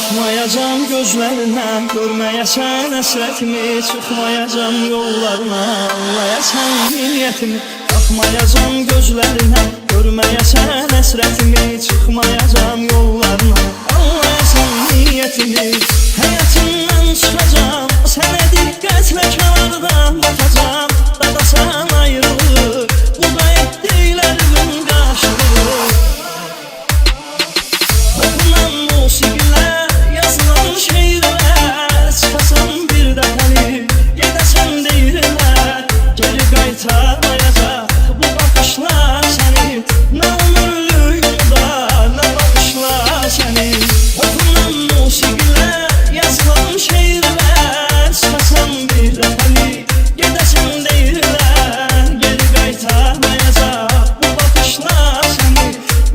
Baxmayacam gözlərindən, görməyəsən əsrətimi. Çıxmayacam yollarına, anlayasan niyyətimi. Baxmayacam gözlərindən, görməyəsən əsrətimi. Çıxmayacam yollarına, anlayasan niyyətimi. Həyatından çıxacam, sənə diqqətlə kənardan baxacam. Dadasan ayrılığı, bu da etdiklərimin qarşılığı. Oxunan musiqilər, yazılan şeirlər, çıxasan bir dəfəli, gedəsən deyirlər. Geri qaytarmayacaq bu baxışlar səni, nə ömürlüyümdə, nə baxışlar səni. Oxunan musiqilər, yazılan şeirlər, çıxasan bir dəfəli, gedəsən deyirlər. Geri qaytarmayacaq bu baxışlar səni,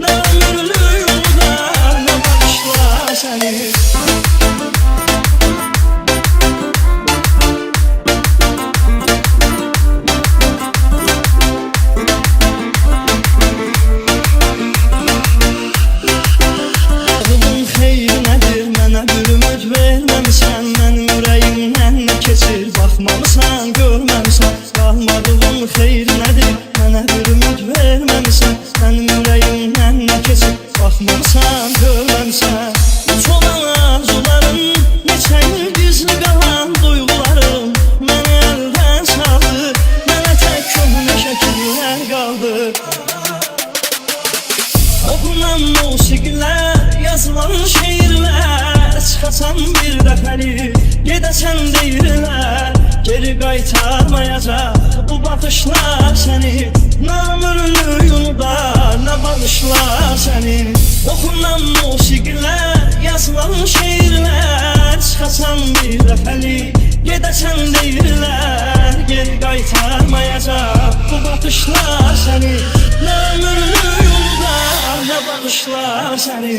nə ömürlüyümdə, nə baxışlar səni. Ağlın xeyri nədir, mənə bir ümid verməmisən. Mənim ürəyimdən nə keçir, baxmamısan, görməmisən. Qalmadığın xeyri nədir, mənə bir ümid verməmisən. Mənim ürəyimdən nə keçir, baxmamısan, görməmisən. Uç olan arzularım, neçə il gizli qalan duyğularım məni əldən saldı, mənə tək köhnə şəkillər qaldı. Oxunan musiqilər, yazılan şeirlər, çıxasan bir dəfəli, gedəsən deyirlər. Geri qaytarmayacaq bu baxışlar səni, nə ömürlüyümdə, nə bağışlar səni. Oxunan musiqilər, yazılan şeirlər, çıxasan bir dəfəli, gedəsən deyirlər. Geri qaytarmayacaq bu baxışlar səni, nə ömürlüyümdə, nə bağışlar səni.